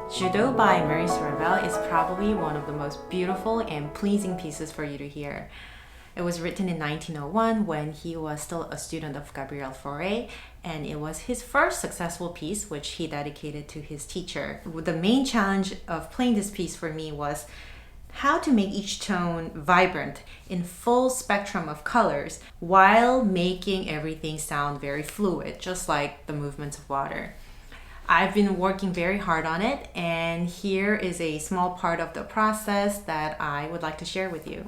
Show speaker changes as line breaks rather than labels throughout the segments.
Jeux by Maurice Ravel is probably one of the most beautiful and pleasing pieces for you to hear. It was written in 1901 when he was still a student of Gabriel Fauré, and it was his first successful piece, which he dedicated to his teacher. The main challenge of playing this piece for me was how to make each tone vibrant in full spectrum of colors while making everything sound very fluid, just like the movements of water. I've been working very hard on it, and here is a small part of the process that I would like to share with you.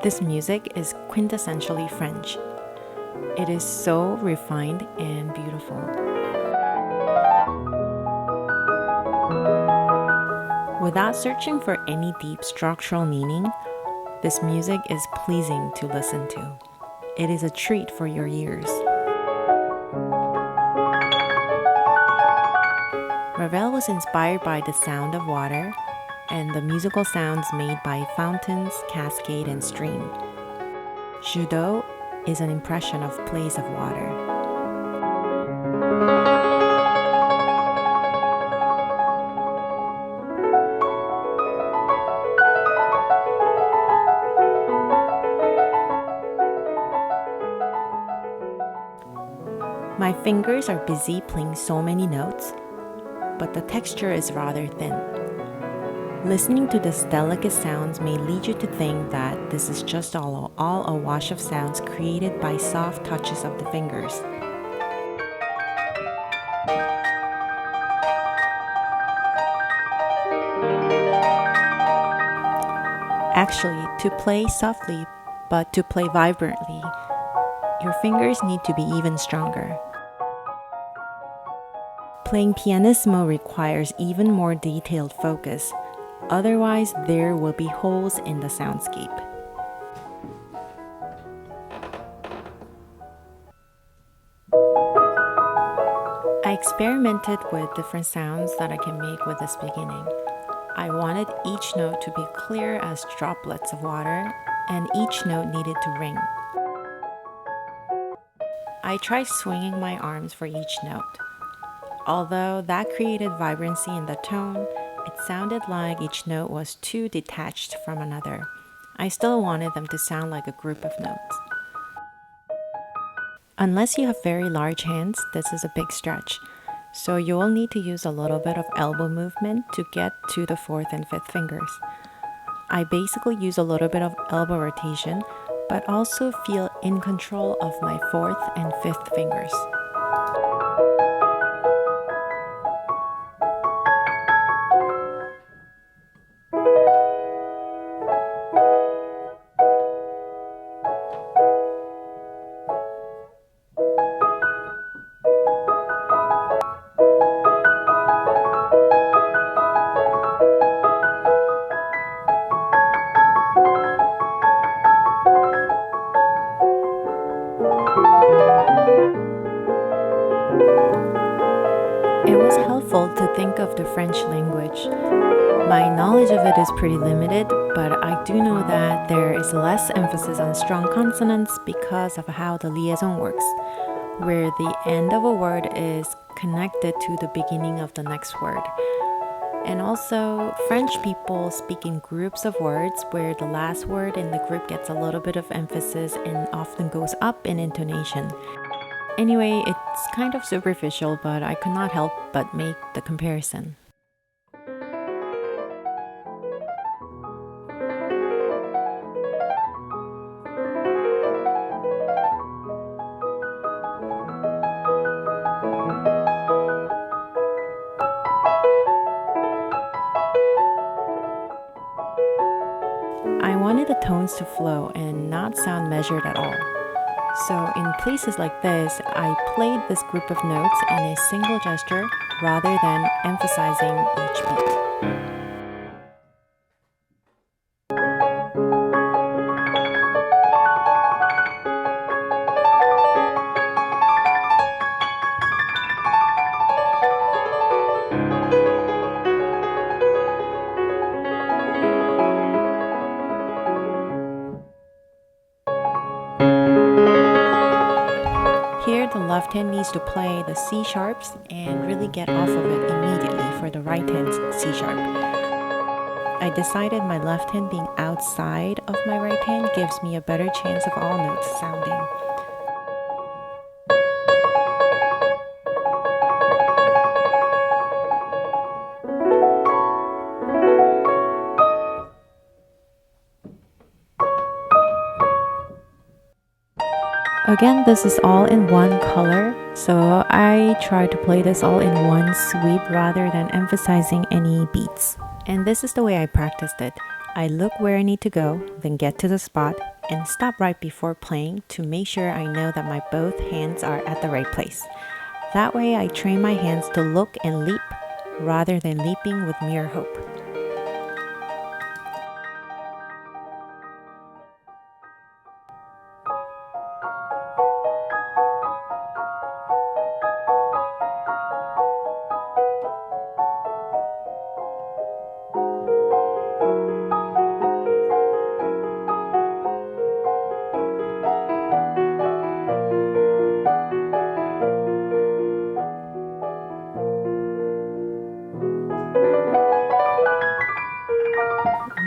This music is quintessentially French. It is so refined and beautiful. Without searching for any deep structural meaning, this music is pleasing to listen to. It is a treat for your ears. Ravel was inspired by the sound of water and the musical sounds made by fountains, cascade, and stream. Jeux is an impression of plays of water. My fingers are busy playing so many notes, but the texture is rather thin. Listening to these delicate sounds may lead you to think that this is just all a wash of sounds created by soft touches of the fingers. Actually, to play softly, but to play vibrantly, your fingers need to be even stronger. Playing pianissimo requires even more detailed focus. Otherwise, there will be holes in the soundscape. I experimented with different sounds that I can make with this beginning. I wanted each note to be clear as droplets of water, and each note needed to ring. I tried swinging my arms for each note. Although that created vibrancy in the tone, it sounded like each note was too detached from another. I still wanted them to sound like a group of notes. Unless you have very large hands, this is a big stretch. So you will need to use a little bit of elbow movement to get to the fourth and fifth fingers. I basically use a little bit of elbow rotation, but also feel in control of my fourth and fifth fingers. It was helpful to think of the French language. My knowledge of it is pretty limited, but I do know that there is less emphasis on strong consonants because of how the liaison works, where the end of a word is connected to the beginning of the next word. And also, French people speak in groups of words where the last word in the group gets a little bit of emphasis and often goes up in intonation. Anyway, it's kind of superficial, but I could not help but make the comparison. I wanted the tones to flow and not sound measured at all. So in places like this, I played this group of notes in a single gesture rather than emphasizing each beat. left hand needs to play the C sharps and really get off of it immediately for the right hand's C sharp. I decided my left hand being outside of my right hand gives me a better chance of all notes sounding. Again, this is all in one color, so I try to play this all in one sweep rather than emphasizing any beats. And this is the way I practiced it. I look where I need to go, then get to the spot, and stop right before playing to make sure I know that my both hands are at the right place. That way I train my hands to look and leap rather than leaping with mere hope.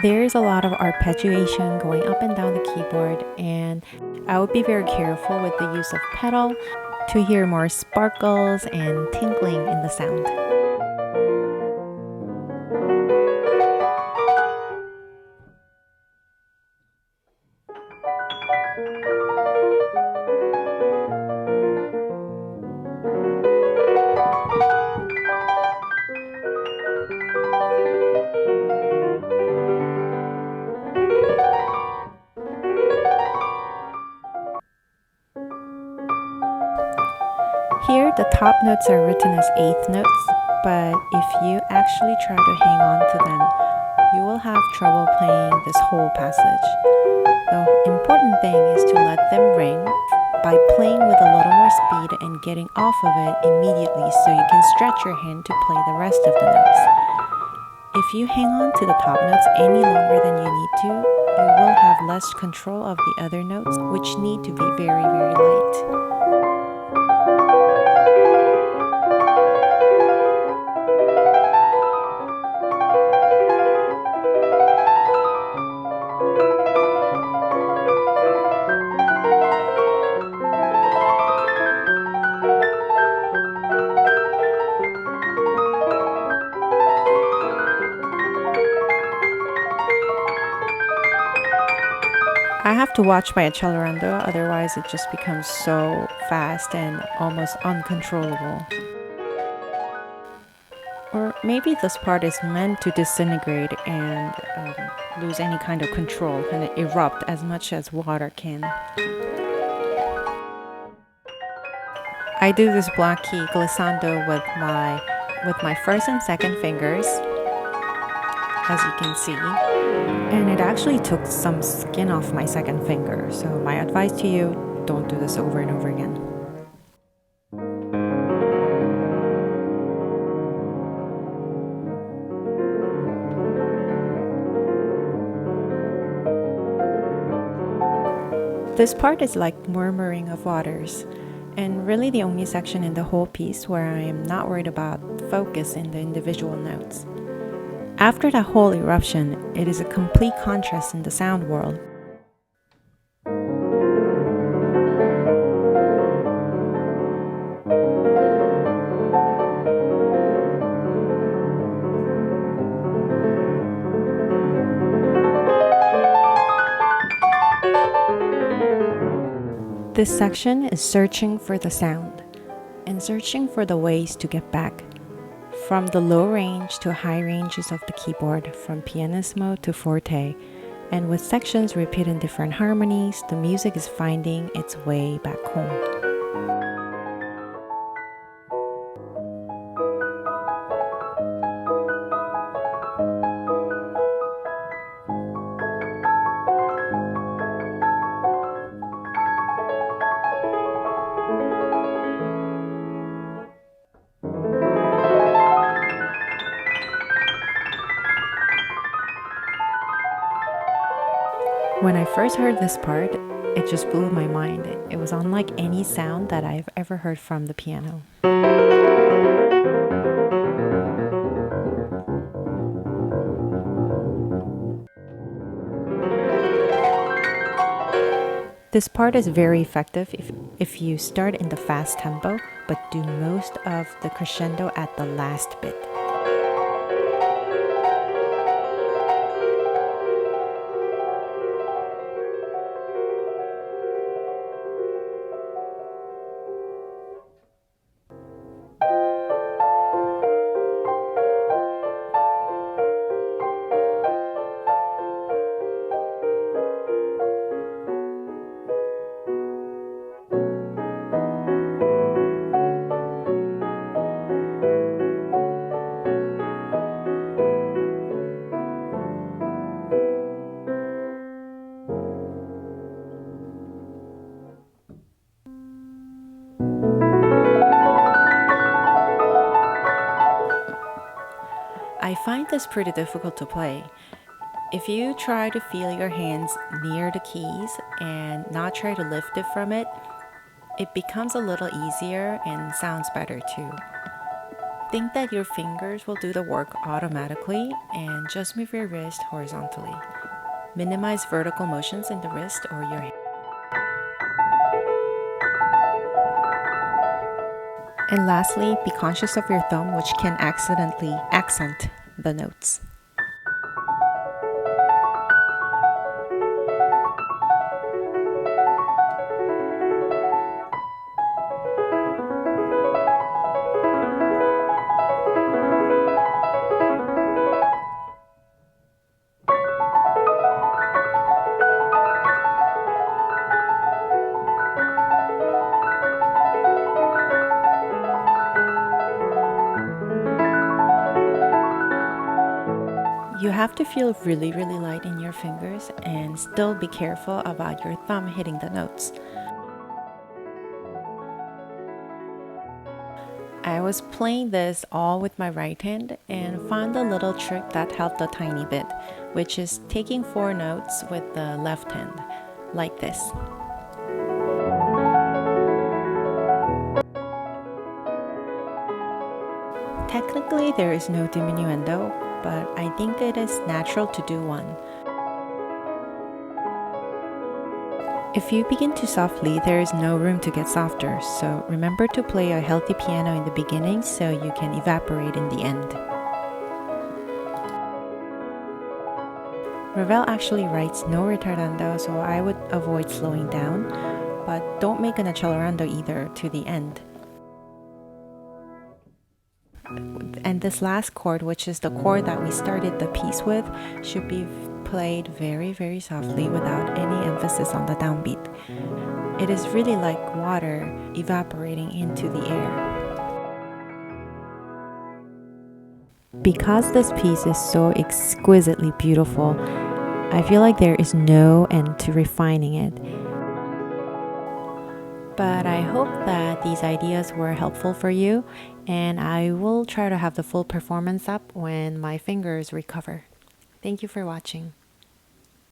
There's a lot of arpeggiation going up and down the keyboard, and I would be very careful with the use of pedal to hear more sparkles and tinkling in the sound. Here, the top notes are written as eighth notes, but if you actually try to hang on to them, you will have trouble playing this whole passage. The important thing is to let them ring by playing with a little more speed and getting off of it immediately so you can stretch your hand to play the rest of the notes. If you hang on to the top notes any longer than you need to, you will have less control of the other notes, which need to be very, very light. I have to watch my accelerando, otherwise it just becomes so fast and almost uncontrollable. Or maybe this part is meant to disintegrate and lose any kind of control and erupt as much as water can. I do this black key glissando with my first and second fingers, as you can see, and it actually took some skin off my second finger, so my advice to you, don't do this over and over again. This part is like murmuring of waters, and really the only section in the whole piece where I am not worried about focus in the individual notes. After that whole eruption, it is a complete contrast in the sound world. This section is searching for the sound and searching for the ways to get back from the low range to high ranges of the keyboard, from pianissimo to forte, and with sections repeating different harmonies, the music is finding its way back home. When I first heard this part, It just blew my mind. It was unlike any sound that I've ever heard from the piano. This part is very effective if you start in the fast tempo, but do most of the crescendo at the last bit. I find this pretty difficult to play. If you try to feel your hands near the keys and not try to lift it from it, it becomes a little easier and sounds better too. Think that your fingers will do the work automatically and just move your wrist horizontally. Minimize vertical motions in the wrist or your hand. And lastly, be conscious of your thumb, which can accidentally accent the notes. You have to feel really light in your fingers and still be careful about your thumb hitting the notes. I was playing this all with my right hand and found a little trick that helped a tiny bit, which is taking 4 notes with the left hand, like this. Technically, there is no diminuendo, but I think it is natural to do one. If you begin too softly, there is no room to get softer, so remember to play a healthy piano in the beginning so you can evaporate in the end. Ravel actually writes no retardando, so I would avoid slowing down, but don't make an accelerando either to the end. And this last chord, which is the chord that we started the piece with, should be played very softly without any emphasis on the downbeat. It is really like water evaporating into the air. Because this piece is so exquisitely beautiful, I feel like there is no end to refining it. But I hope that these ideas were helpful for you, and I will try to have the full performance up when my fingers recover. Thank you for watching.